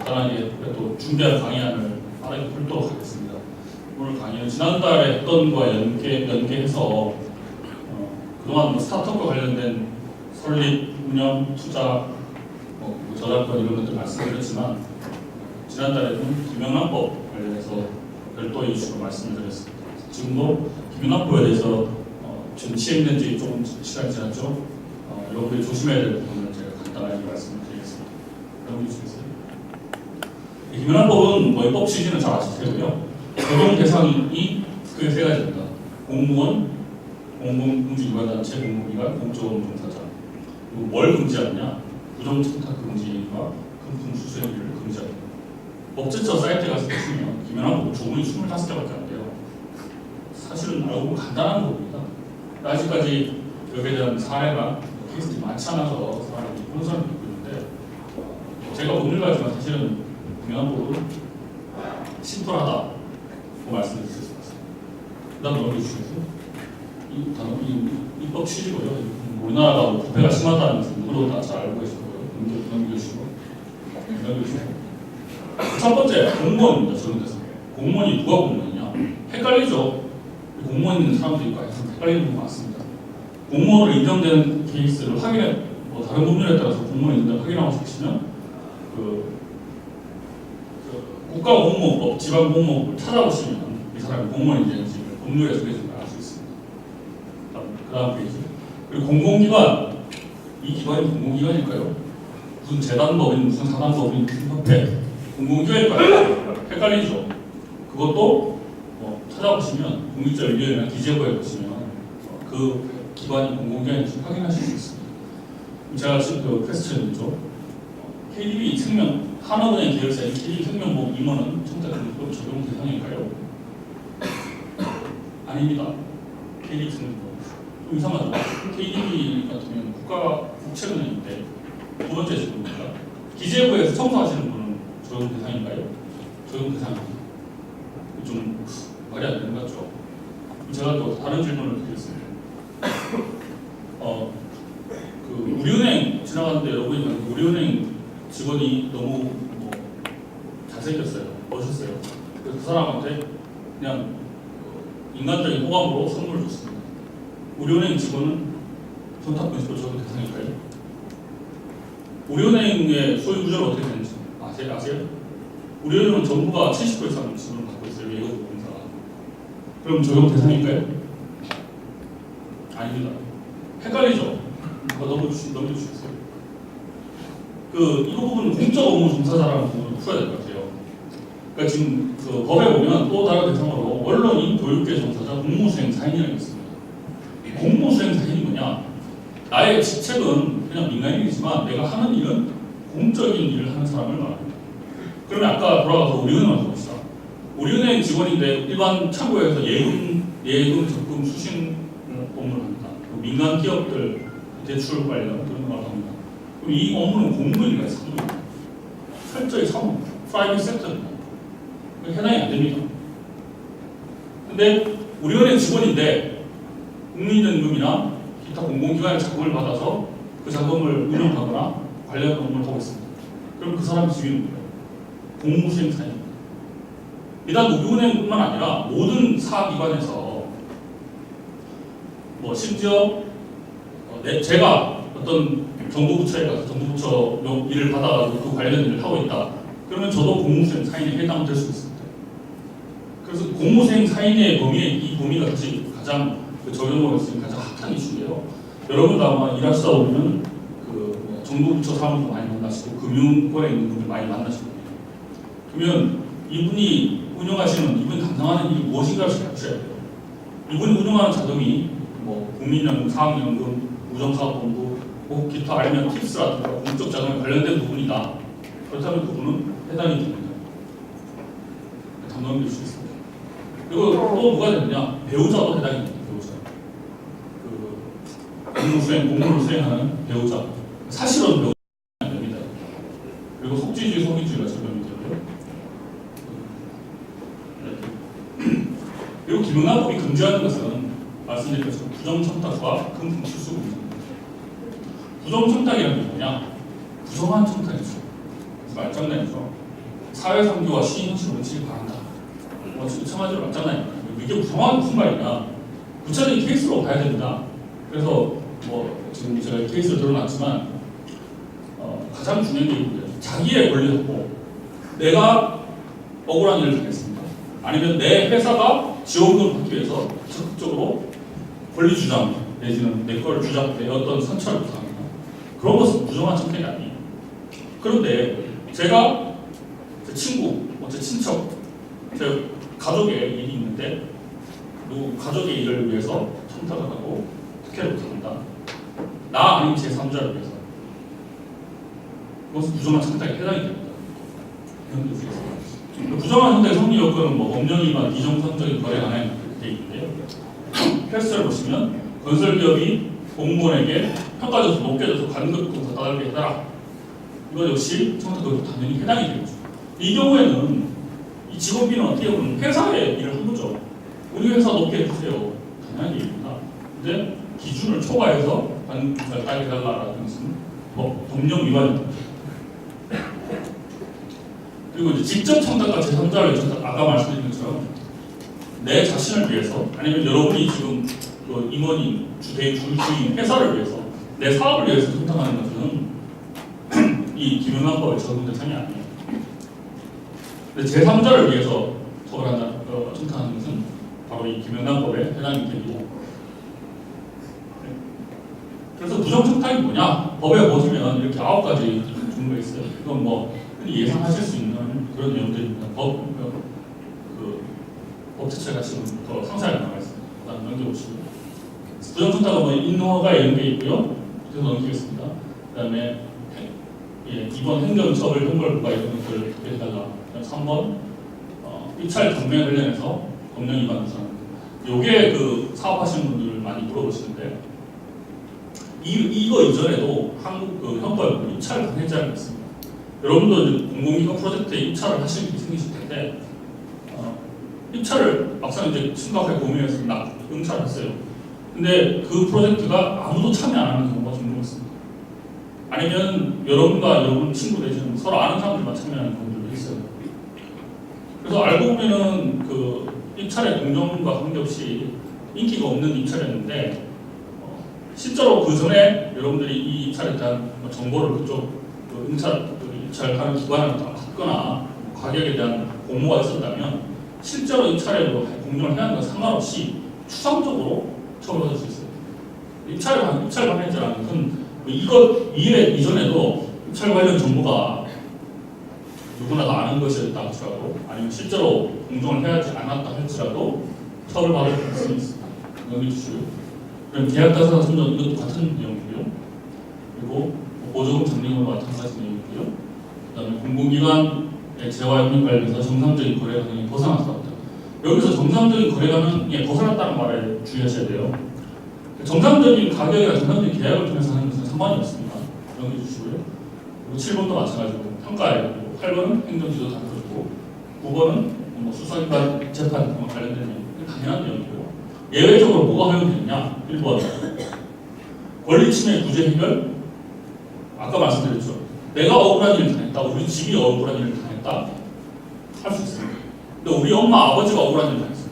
간단하게 또 준비한 강의안을 빠르게 훑도록 하겠습니다. 오늘 강의는 지난달에 했던 거와 연계해서 그동안 뭐 스타트업과 관련된 설립, 운영, 투자, 저작권 이런 것들 말씀드렸지만 지난달에는 김영란법 관련해서 별도의 이슈로 말씀을 드렸습니다. 지금도 김영란법에 대해서 지금 시행된 지 조금 시간이 지났죠. 여러분들이 조심해야 될 부분을 제가 간단하게 말씀을 드리겠습니다. 넘겨주시겠어요? 김영란법은 뭐 법 취지는 잘 아실 테고요. 적용 대상이 크게 세 가지입니다. 공무원, 공공금지기관단체, 공공기관, 공적업무 종사자. 그리고 뭘 금지하느냐? 부정청탁 금지와 금품 수수 행위를 금지합니다. 법제처 사이트에 가서 보시면 김영란법 조문이 25개밖에 안 돼요. 사실은 알고 보면 간단한 법입니다. 아직까지 여기에 대한 사례가 케이스들이 많지 않아서 사람들이 혼선을 겪고 있는데 제가 오늘 가지만 사실은 김영란법은 심플하다고 말씀드릴 수 있습니다. 그 다음 넘겨주시겠어요? 입법 취지고요. 우리나라가 부패가 심하다는 것은 누구도 다 잘 알고 계실 거예요. 넘겨주시고. 첫 번째, 공무원입니다. 적용돼서. 공무원이 누가 공무원이냐? 헷갈리죠? 공무원 있는 사람도 있고 헷갈리는 부분이 많습니다. 공무원으로 인정되는 케이스를 확인해, 다른 법률에 따라서 공무원이 있는지 확인하고 싶으시면 국가공무원법, 지방공무원법을 찾아보시면 이 사람이 공무원인지 법률에 소개해주면 알 수 있습니다. 그 다음 페이지. 그리고 공공기관, 이 기관이 공공기관일까요? 무슨 재단법인, 무슨 사단법인, 무슨 협회, 공공기관일까요? 헷갈리죠? 그것도 찾아보시면 국립자유위원회나 기재부에 보시면 그 기관이 공공기관인지 확인하실 수 있습니다. 제가 지금 퀘스천 있죠. KDB 생명, 한화은행 계열사인 KDB 생명보험 임원은 청탁금지법 적용 대상일까요? 아닙니다. KDB 생명보험. 좀 이상하죠? KDB 같은 경우는 국채은행인데 두 번째 질문입니다. 기재부에서 청소하시는 분은 적용 대상인가요? 적용 대상입니다. 좀 말이 안 되는 것 같죠? 제가 또 다른 질문을 드리겠습니다. 우리은행 지나가는데 여러분이 우리은행 직원이 너무 잘생겼어요. 멋있어요. 그래서 그 사람한테 그냥 인간적인 호감으로 선물을 줬습니다. 우리은행 직원은 청탁금지법 적용 대상일까요? 우리은행의 소유 구조는 어떻게 되는지 아세요? 우리은행은 정부가 70% 이상 지분을 갖고 있어요. 외국 공사가. 그럼 적용 대상일까요? 아닙니다. 헷갈리죠? 넘겨주시겠어요? 이 부분은 공적 업무 종사자라는 부분을 풀어야 될 것 같아요. 그러니까 지금 법에 보면 또 다른 대상으로 언론인, 교육계 종사자, 공무수행 사인이라고 있습니다. 이 공무수행 사인이 뭐냐? 나의 직책은 그냥 민간인이지만 내가 하는 일은 공적인 일을 하는 사람을 말합니다. 그러면 아까 돌아가서 우리은행을 봅시다. 우리은행 직원인데 일반 창구에서 예금, 적금, 수신 업무를 합니다. 민간 기업들 대출 관련 그런 걸 합니다. 그럼 이 업무는 공무원인가요? 사무입니다. 철저히 사무, 프라이빗 섹터입니다. 해당이 안 됩니다. 근데 우리은행 직원인데 국민연금이나 기타 공공기관의 자금을 받아서 그 자금을 운영하거나 관련 업무를 하고 있습니다. 그럼 그 사람의 직위는 뭐예요? 공무수행 사입니다. 일단 우리은행뿐만 아니라 모든 사기관에서 심지어 제가 어떤 정부부처에 가서 정부부처 일을 받아가지고 그 관련 일을 하고 있다. 그러면 저도 공무수행 사인에 해당될 수 있습니다. 그래서 공무수행 사인의 이 범위가 사실 가장 적용하고 있는 가장 핫한 이슈인데요. 여러분도 아마 일하시다 보면 정부부처 사람도 많이 만나시고 금융권에 있는 분들 많이 만나실 겁니다. 그러면 이분이 담당하는 일이 무엇인가를 잘 아셔야 돼요. 이분이 운영하는 자금이 국민연금, 사학연금, 우정사업본부, 기타 아니면 팁스라든가 공적 자금에 관련된 부분이다. 그렇다면 그분은 해당이 됩니다. 담당해 주실 수 있습니다. 그리고 또 누가 되느냐? 배우자도 해당이 됩니다. 배우자. 공무를 수행하는 배우자. 사실은 배우자는 안 됩니다. 그리고 속지주의, 속인주의가 적용이 되고요. 그리고 김영란법이 금지하는 것은 말씀드린 것처럼 부정청탁과 금품 수수 금지입니다. 부정청탁이라는 게 뭐냐? 부정한 청탁이죠. 말장난이죠. 사회상규와 시인식 원칙을 바란다. 청와대로 맞잖아요. 이게 무슨 말이냐? 구체적인 케이스로 가야 됩니다. 그래서 뭐 지금 제가 케이스를 들어놨지만 가장 중요한 게 있는데 자기의 권리 확보, 내가 억울한 일을 당했습니다. 아니면 내 회사가 지원금을 받기 위해서 적극적으로 권리 주장 내지는 내 걸 주장, 내 어떤 선처를 부탁합니다. 그런 것은 부정한 선택이 아니에요. 그런데 제가 제 친구, 제 친척, 제 가족의 일이 있는데 누구 가족의 일을 위해서 청탁을 하고 특혜를 부탁한다. 나 아니면 제3자를 위해서. 그것은 부정한 청탁에 해당이 됩니다. 부정한 선택 성립 요건은 뭐 법령 위반, 비정상적인 거래 강행 되어 있는데요. 헬스를 보시면 건설기업이 공무원에게 평가져서 높게 줘서 관급금을 더 따르게 해달라. 이거 역시 청탁도 당연히 해당이 되겠죠. 이 경우에는 이 직원비는 어떻게 보면 회사의 일을 한 거죠. 우리 회사 높게 해주세요. 당연한 얘기입니다. 근데 기준을 초과해서 관급금을 따르게 해달라는 것은 법령 위반입니다. 그리고 이제 직접 청탁과 제3자를 청탁, 아까 말씀드린 것처럼 내 자신을 위해서 아니면 여러분이 지금 그 임원인, 주인, 회사를 위해서 내 사업을 위해서 청탁하는 것은 이 김영란법의 적용 대상이 아니에요. 근데 제3자를 위해서 청탁하는 것은 바로 이 김영란법에 해당이 되고, 그래서 부정청탁이 뭐냐? 법에 보시면 이렇게 9가지 종류가 있어요. 이건 뭐 흔히 예상하실 수 있는 그런 내용들입니다. 법 자체가 지금 더 상세하게 나와 있습니다. 일단 넘겨보시고, 부정청탁은 뭐 인허가 이런 게 있고요. 그래서 넘기겠습니다. 그다음에 이번 행정처벌 형벌부가 이런 것들을 해달라. 3번 입찰 경매 관련해서 법령 위반 구상. 요게 그 사업하시는 분들 많이 물어보시는데 이거 이전에도 한국 그 형벌 입찰 관계자가 있습니다. 여러분도 이제 공공기관 프로젝트에 입찰을 하시는 게 생기실 텐데 입찰을 막상 이제 심각하게 고민해서 응찰을 했어요. 근데 그 프로젝트가 아무도 참여 안 하는 경우가 종종 있습니다. 아니면 여러분과 여러분 친구 내지는 서로 아는 사람들만 참여하는 경우도 있어요. 그래서 알고 보면은 그 입찰의 공정과 관계없이 인기가 없는 입찰이었는데 실제로 그 전에 여러분들이 이 입찰에 대한 정보를 그쪽 그 입찰하는 기관을 받거나 가격에 대한 공모가 있었다면 실제로 입찰에 공정을 해야 하는 건 상관없이 추상적으로 처벌받을 수 있어요. 입찰 관계자라는 것은 이것 이전에도 입찰 관련 정보가 누구나 다 아는 것이었다 할지라도 아니면 실제로 공정을 해야 하지 않았다 할지라도 처벌받을 가능성이 있습니다. 넘겨주시고요. 그럼 계약자산 선정 이것도 같은 내용이고요. 그리고 보조금 적립과 마찬가지 내용이고요. 그다음에 공공기관의 재화협력 관련해서 정상적인 거래 가능이 벗어났다. 여기서 정상적인 거래 가능에 벗어났다는 말에 주의하셔야 돼요. 정상적인 가격이나 정상적인 계약을 통해서 하는 것은 상관이 없습니다. 넘겨주시고요. 그리고 7번도 마찬가지고 평가에 8번은 행정지도 단서주고 9번은 뭐 수사기관 재판 관련된 내용 당연한 내용이고요. 예외적으로 뭐가 허용되느냐? 1번 권리침해 구제 해결. 아까 말씀드렸죠. 내가 억울한 일을 당했다. 우리 집이 억울한 일을 당했다. 할 수 있습니다. 근데 우리 엄마 아버지가 억울한 일을 당했어요.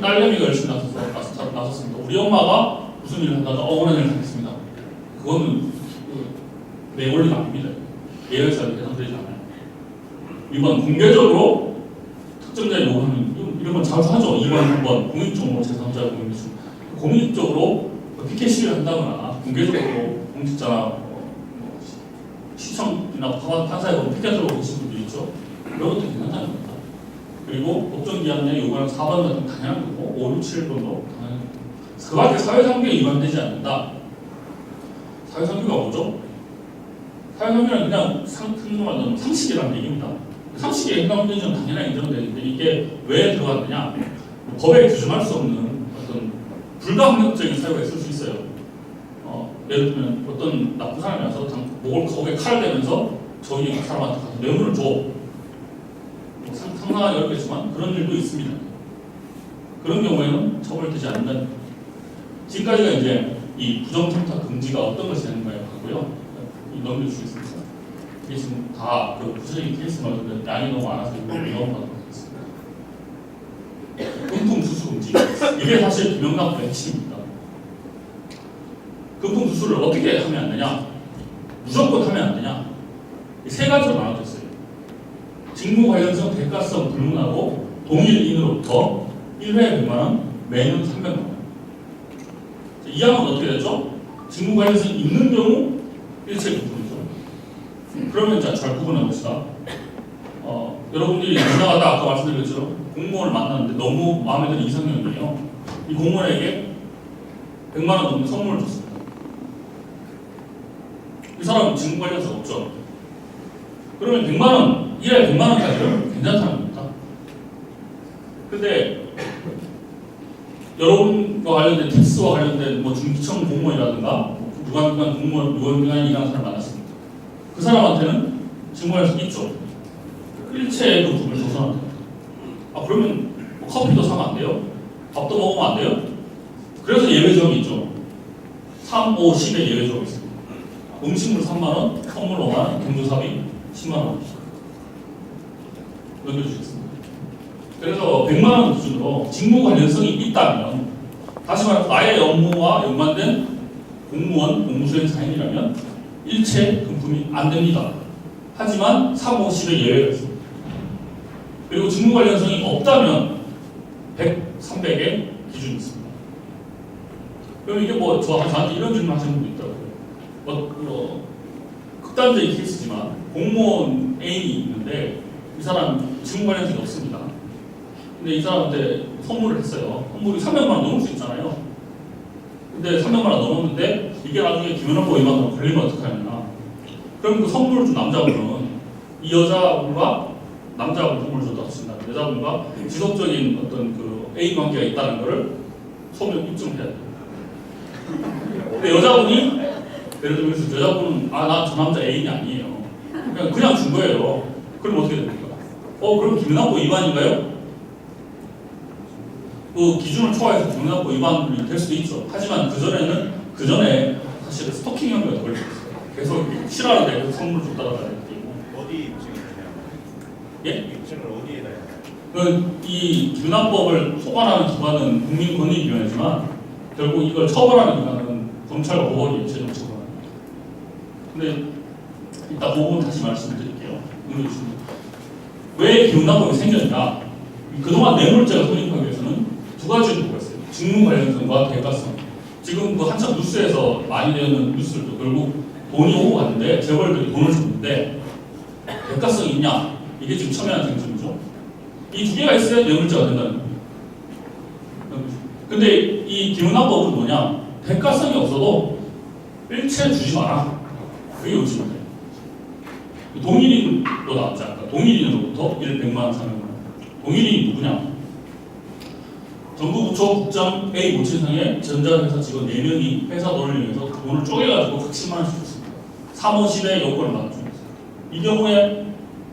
딸내미가 열심히 나섰습니다. 우리 엄마가 무슨 일을 하다가 억울한 일을 당했습니다. 그거는 내 권리가 아닙니다. 예외사에 해당되지 않아요. 2번 공개적으로 특정자의 요구하는 이런 건 자주 하죠. 2번, 3번 공익적으로 제3자 공익적 공익적으로 피켓 시위를 한다거나 공개적으로 공직자나 시청이나 판사에 보면 피켓 들고 계신 분들 있죠. 이런 것도 괜찮다는 겁니다. 그리고 법정기한 내 요구하는 4번 같은 당연한 거고 5, 6, 7번도 당연한 거고 그 밖에 사회상규에 위반되지 않는다. 사회상규가 뭐죠? 사회상규는 그냥 상식이라는 얘기입니다. 상식에 해당되는 건 당연히 인정되는데 이게 왜 들어갔느냐? 법에 규정할 수 없는 어떤 불가항력적인 사유가 있을 수 있어요. 예를 들면 어떤 나쁜 사람이 와서 목에 칼을 대면서 저기 사람한테 가서 뇌물을 줘. 상상하기 어렵겠지만 그런 일도 있습니다. 그런 경우에는 처벌되지 않는다. 지금까지가 이제 이 부정청탁 금지가 어떤 것이 되는가에 하고요. 넘겨주시겠습니다. 이게 지금 다 그 구체적인 케이스만 양이 너무 많아서 이거 넘어가도록 하겠습니다. 금품 수수 금지. 이게 사실 김영란법의 핵심입니다. 금품 수수를 어떻게 하면 안 되냐? 무조건 하면 안 되냐? 이 세 가지로 나눠져 있어요. 직무 관련성 대가성 불문하고 동일인으로부터 1회에 100만 원, 매년 300만 원. 이 항은 어떻게 되죠? 직무 관련성이 있는 경우 일체 금품이죠. 그러면 잘 구분해 봅시다. 여러분들이 지나가다 아까 말씀드렸죠. 공무원을 만났는데 너무 마음에 드는 이상형이에요. 이 공무원에게 100만 원 정도 선물을 줬습니다. 이 사람은 직무 관련성 없죠. 그러면 100만 원, 1회 100만 원까지는 괜찮다는 겁니다. 근데 여러분과 관련된 텍스와 관련된 뭐 중기청 공무원이라든가 유관기관 공무원, 유관기관에 일하는 사람을 만났습니다. 그 사람한테는 직무 관련성이 있죠. 일체의 금품을 조성한다. 그러면 뭐 커피도 사면 안 돼요? 밥도 먹으면 안 돼요? 그래서 예외 조항이 있죠. 3, 5, 10의 예외 조항이 있습니다. 음식물 3만 원, 선물 5만 원, 경조사비 10만 원. 넘겨주시겠습니다. 그래서 100만 원 기준으로 직무 관련성이 있다면, 다시 말해서 나의 업무와 연관된 공무원, 공무수행 사인이라면 일체 금품이 안 됩니다. 하지만 3, 5, 10의 예외가 있습니다. 그리고 직무 관련성이 없다면 100, 300의 기준이 있습니다. 그럼 이게 뭐 저한테 이런 질문 하시는 분도 있더라고요. 극단적인 케이스지만 공무원 A이 있는데 이 사람 직무 관련성이 없습니다. 근데 이 사람한테 선물을 했어요. 선물이 300만 원 넘을 수 있잖아요. 근데 300만 원 넘었는데 이게 나중에 김연아법 위반으로 걸리면 어떡하냐. 그럼 그 선물을 준 남자분은 이 여자분과 남자분 선물을 줬다고 칩니다. 여자분과 지속적인 어떤 그 A 관계가 있다는 것을 소명 입증해야 돼요. 근데 여자분이 예를 들면 여자분은 나 저 남자 애인이 아니에요. 그냥 준 거예요. 그럼 어떻게 됩니까? 그럼 김연아법 위반인가요? 그 기준을 초과해서 김연아법 위반이 될 수도 있죠. 하지만 그 전에 사실 스토킹 혐의가 걸릴 수 있어요. 계속 싫어하는데 계속 선물을 줬다가 어디 입증이냐? 예? 입증을 어디에다 해야 돼요? 이 김연아법을 소관하는 기관은 국민권익위원회지만 결국 이걸 처벌하는 기관은 검찰과 법원이 최종 처벌합니다. 근데 이따 그 부분 다시 말씀드릴게요. 왜 김연아법이 생겼냐? 그동안 뇌물죄가 성립하기 위해서는 두 가지 요구가 있어요. 직무 관련성과 대가성. 지금 그 한참 뉴스에서 많이 되는 뉴스들도 결국 돈이 오고 갔는데 재벌들이 돈을 줬는데 대가성이 있냐? 이게 지금 첨예한 쟁점이죠. 이 두 개가 있어야 뇌물죄가 된다는 겁니다. 근데 이 김연아법은 뭐냐? 대가성이 없어도 일체 주지 마라. 그게 요즘입니다. 동일인도 나왔지 않을까? 동일인으로부터 100만 원, 300만 원. 동일인이 누구냐? 정부부처 국장 A 모친상의 전자회사 직원 4명이 회사 돈을 이용해서 돈을 쪼개가지고 각 10만 원씩 줬습니다. 3, 5, 10의 요건을 맞춥니다. 이 경우에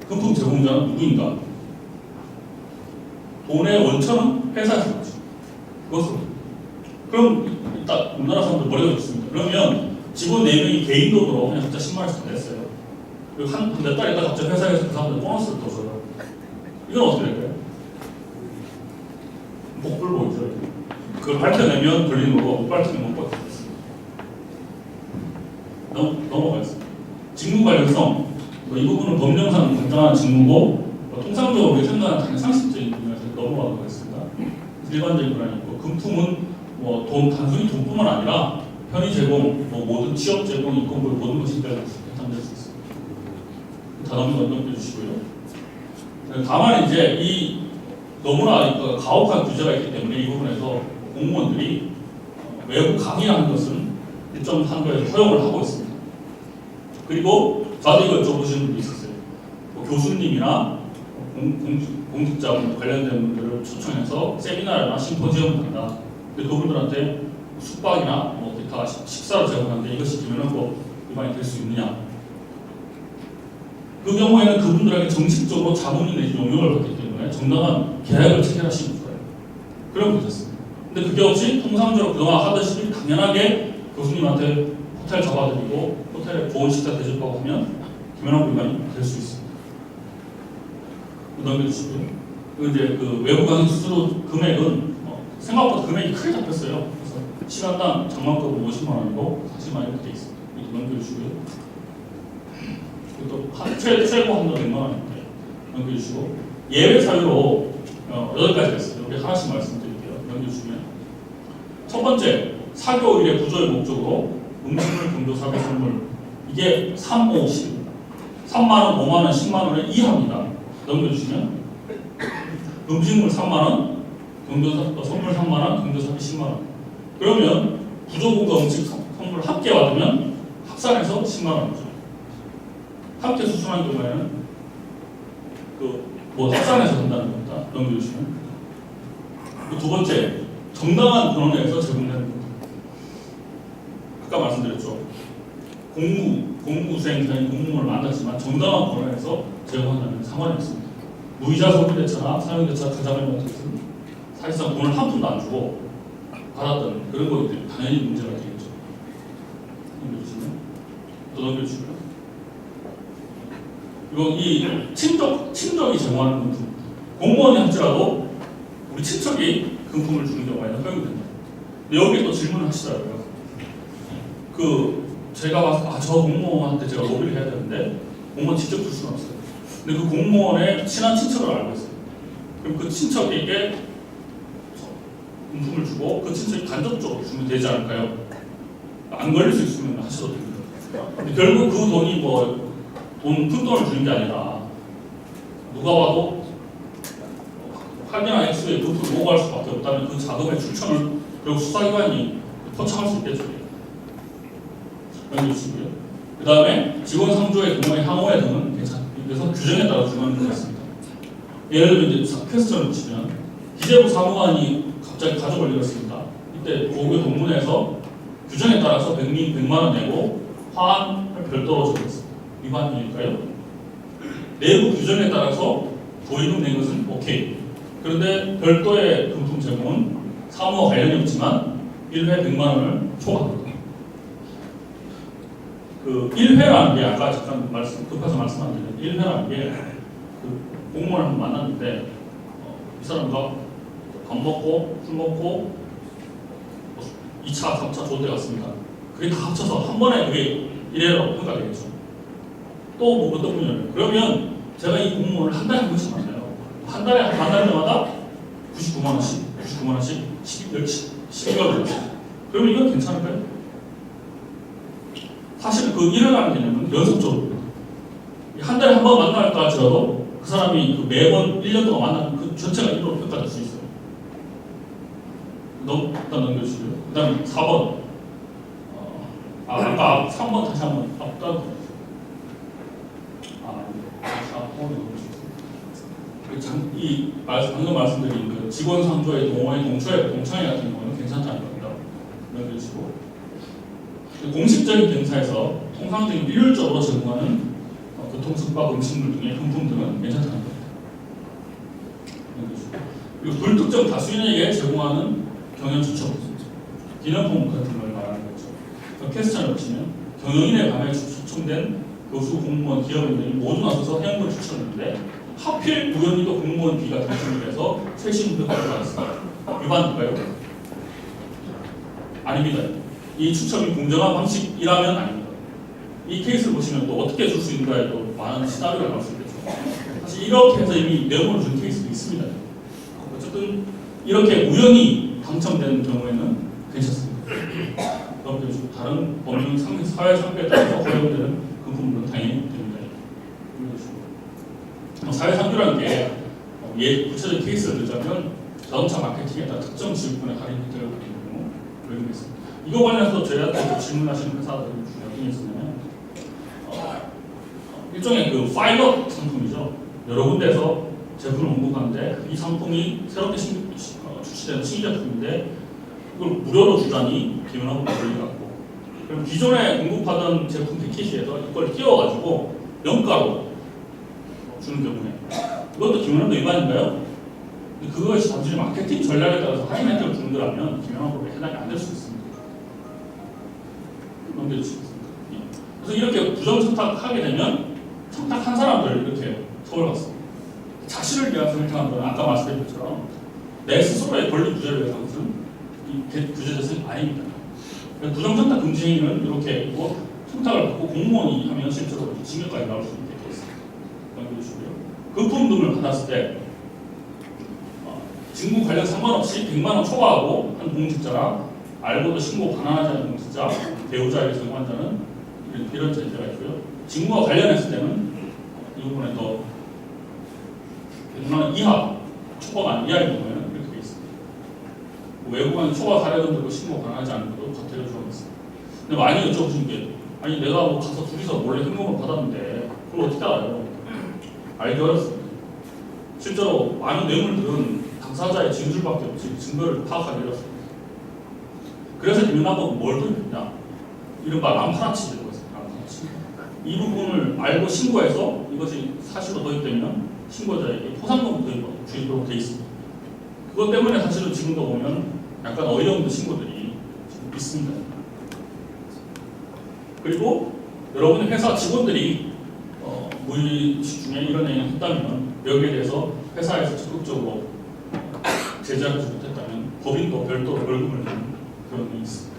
금품 제공자는 누구인가? 돈의 원천은 회사에서 나죠. 그것은 그럼 일단 우리나라 사람들 머리가 좋습니다. 그러면 직원 4명이 개인 돈으로 그냥 각자 10만 원씩 냈어요. 그리고 몇 달 있다 갑자기 회사에서 그 사람들 보너스를 더 줘요. 이건 어떻게 될까요? 복불복이죠. 그걸 밝혀내면 걸리는 거고 못 밝히면 못 받겠습니다. 넘어가겠습니다. 직무 관련성. 이 부분은 법령상 당장한 직무고 통상적으로 우리 생각하는 당연 상식적인 부분에서 넘어가도록 하겠습니다. 일반적인 건 아니고 금품은 뭐 단순히 돈뿐만 아니라 편의 제공, 모든 취업 제공, 인건비 모든 것이 해당될 수 있습니다. 다 넘겨주시고요. 다만 이제 이 너무나 가혹한 규제가 있기 때문에 이 부분에서 공무원들이 외부 강의하는 것은 일정 한도에서 허용을 하고 있습니다. 그리고 저도 이걸 여쭤보시는 분도 있었어요. 교수님이나 공직자분 관련된 분들을 초청해서 세미나나 심포지엄을 한다. 근데 그분들한테 숙박이나 기타 식사를 제공하는데 이것이 김연아법 위반이 될 수 있느냐? 그 경우에는 그분들에게 정식적으로 자문이 내지 용역을 받기 때문에 정당한 계약을 체결하시면 좋아요. 그럼 괜찮습니다. 근데 그게 없이 통상적으로 그동안 하듯이 당연하게 교수님한테 호텔 잡아드리고 호텔에 좋은 식사 대접하고 하면 김연아법 위반이 될 수 있습니다. 넘겨주시고요. 이제 그 외부 강의 수수료 금액은 생각보다 금액이 크게 잡혔어요. 그래서 시간당 장만급은 50만 원이고 40만 원 이렇게 돼 있습니다. 이렇게 넘겨주시고요. 또 최고 한도 100만 원인데 넘겨주시고 예외 사유로 8가지가 있어요. 여기 하나씩 말씀드릴게요. 넘겨주시면 첫 번째, 사교 일의 구조의 목적으로 음식물, 경조, 사교, 선물 이게 3, 5, 10 3만 원, 5만 원, 10만 원을 이하입니다. 넘겨주시면 음식물 3만 원, 선물 3만 원, 경조사비 10만 원. 그러면 구조물과 음식 선물 합계 받으면 합산해서 10만 원이죠. 함께 수순한 경우에는 합산해서 된다는 겁니다. 넘겨주시면 두 번째, 정당한 근원에서 제공되는 겁니다. 아까 말씀드렸죠. 공무수행자인 공무원을 만났지만 정당한 권한에서 제공한다면 상관이 없습니다. 무이자 소비대차나 사용대차 가자면 같은 것은 사실상 돈을 한 푼도 안 주고 받았던 그런 거기 때문에 당연히 문제가 되겠죠. 넘겨주시면 또 넘겨주시고요. 이거 이 친족이 제공하는 금품, 공무원이 할지라도 우리 친척이 금품을 주는 경우가 있는 허용이 됩니다. 근데 여기에 또 질문을 하시더라고요. 제가 봐서 저 공무원한테 제가 로비를 해야 되는데 공무원 직접 줄 수는 없어요. 근데 그 공무원의 친한 친척을 알고 있어요. 그럼 그 친척에게 금품을 주고 그 친척이 간접적으로 주면 되지 않을까요? 안 걸릴 수 있으면 하셔도 됩니다. 근데 결국 그 돈이 큰 돈을 주는 게 아니라 누가 봐도 확연한 액수의 금품을 요구할 수밖에 없다면 그 자금의 출처를 결국 수사기관이 포착할 수 있겠죠. 연결시고요. 그 다음에 직원 상조의 경우에 향후에 등은 괜찮습니다. 그래서 규정에 따라 주관을 하겠습니다. 예를 들면 이제 퀘스천을 보시면 기재부 사무관이 갑자기 가족을 잃었습니다. 이때 고교 동문회에서 규정에 따라서 100만 원 내고 화환을 별도로 적었습니다. 위반이니까요. 내부 규정에 따라서 보이금 낸 것은 오케이. 그런데 별도의 금품 제공은 사무와 관련이 없지만 1회 100만 원을 초과합니다. 1회라는 게 아까 잠깐 급해서 말씀 안 드렸는데 1회라는 게 공무원을 한번 만났는데 이 사람과 밥 먹고 술 먹고 2차, 3차 좋은 데 갔습니다. 그게 다 합쳐서 한 번에 그게 1회라고 평가되겠죠. 또 어떤 분이냐면 그러면 제가 이 공무원을 한 달에 한 번씩 만나요. 한 달에 만날 때마다 99만 원씩 12개월을 그러면 이건 괜찮을까요? 사실 그 1회라는 개념은 연속적으로 한 달에 한 번 만날까 할지라도 그 사람이 매번 1년 동안 만나는 그 전체가 1호로 평가될 수 있어요. 일단 넘겨주시고요. 그 다음에 4번 아까 3번 다시 한번 앞단 4번이 이 방금 말씀드린 그 직원 상조의 동창회 같은 경우는 괜찮다는 겁니다. 넘겨주시고 공식적인 경사에서 통상적인 일률적으로 제공하는 교통숙박 음식물 등의 금품 등은 괜찮다는 겁니다. 그리고 불특정 다수인에게 제공하는 경영 추천, 기념품 같은 걸 말하는 거죠. 퀘스천을 보시면 경영인에 관해 추천된 교수, 공무원, 기업인 등이 모두 나서서 회원권 추천했는데 하필 우연히도 공무원 B가 당첨이 돼서 최신 평가를 받았습니다. 위반일까요? 아닙니다. 이 추첨이 공정한 방식이라면 아닙니다. 이 케이스를 보시면 또 어떻게 줄 수 있는가에 또 많은 시나리오가 나올 수 있겠죠. 사실 이렇게 해서 이미 내용을 준 케이스도 있습니다. 어쨌든 이렇게 우연히 당첨되는 경우에는 괜찮습니다. 그럼 다른 법률 사회 상태에 따라서 허용되는 금품은 당연히 됩니다. 사회 상규라는 게 구체적인 케이스를 들자면 자동차 마케팅에 따라 특정 지역분의 할인 혜택을 받는 경우 적용했습니다. 이거 관련해서 저희한테 질문하시는 회사들이 어떤 게 있었냐면 일종의 그 파일럿 상품이죠. 여러 군데에서 제품을 공급하는데 이 상품이 새롭게 출시되는 신제품인데 이걸 무료로 주다니 기문하고 논리 같고 그럼 기존에 공급하던 제품 패키지에서 이걸 띄워가지고 영가로 주는 경우에 이것도 기문하고 위반인가요? 그것이 단순히 마케팅 전략에 따라서 할인 혜택을 주는 거라면 기문하고 해당이 안 될 수 있습니다. 넘겨주시겠습니까? 그래서 이렇게 부정청탁하게 되면 청탁한 사람들 이렇게 처벌받습니다. 자신을 위한 설정한 거는 아까 말씀드린 것처럼 내 스스로의 권리 구제를 위한 것은 이 구제 대상이 아닙니다. 부정청탁 금지 행위는 이렇게 있고 청탁을 받고 공무원이 하면 실제로 징역까지 나올 수 있게 되어 있습니다. 금품 등을 받았을 때 직무 관련 상관없이 100만 원 초과하고 한 공직자나 알고도 신고 반환하지 않은 공직자, 배우자에게 적용한 자는 이런 제재가 있고요. 직무와 관련했을 때는 이 부분에 더 100만 원 이하, 초과가 이하의 경우에는 이렇게 되어 있습니다. 외국인 초과 사례금 들고 신고 반환하지 않은 것도 과태료 조항이 있습니다. 근데 많이 여쭤보신 게 아니 내가 뭐 가서 둘이서 몰래 현금을 받았는데 그걸 어떻게 알아요? 알기 어렵습니다. 실제로 많은 뇌물들은 당사자의 진술밖에 없이 증거를 파악하기 어렵습니다. 그래서 김연아법은 뭘 도입했냐? 이른바 람파라치 제도가 있습니다. 람파라치. 이 부분을 알고 신고해서 이것이 사실로 도입되면 신고자에게 포상금 주입으로 되어 있습니다. 그것 때문에 사실은 지금도 보면 약간 어이없는 신고들이 지금 있습니다. 그리고 여러분의 회사 직원들이 무의식 중에 이런 행위를 했다면 여기에 대해서 회사에서 적극적으로 제재하지 못했다면 법인도 별도로 벌금을 내는 그런 게 있습니다.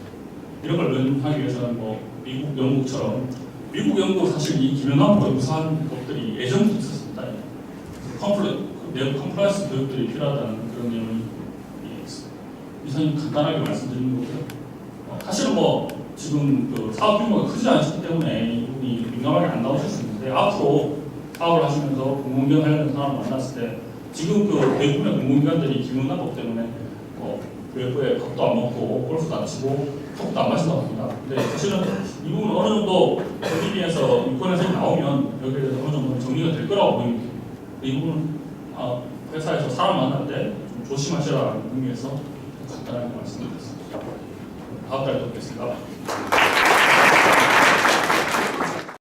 이런 걸 면하기 위해서는 뭐 미국, 영국처럼 미국, 영국 사실 이 김연아법과 유사한 법들이 예전부터 있었습니다. 내부 컴플라이언스 교육들이 필요하다는 그런 내용이 있습니다. 이상이 간단하게 말씀드리는 거고요. 사실은 뭐 지금 그 사업 규모가 크지 않기 때문에 이 부분이 민감하게 안 나오실 수 있는데 앞으로 사업을 하시면서 공공기관 관련된 사람을 만났을 때 지금 그 대부분의 공공기관들이 김연아법 때문에 외부에 밥도 안 먹고 골프도 안 치고 커피도 안 마신다고 합니다. 근데 사실은 이 부분은 어느 정도 법리에서 유권에서 나오면 여기에 대해서 어느 정도 정리가 될 거라고 보입니다. 이 부분은 회사에서 사람 만날 때 좀 조심하시라는 의미에서 간단하게 말씀드렸습니다. 다음 달에 뵙겠습니다.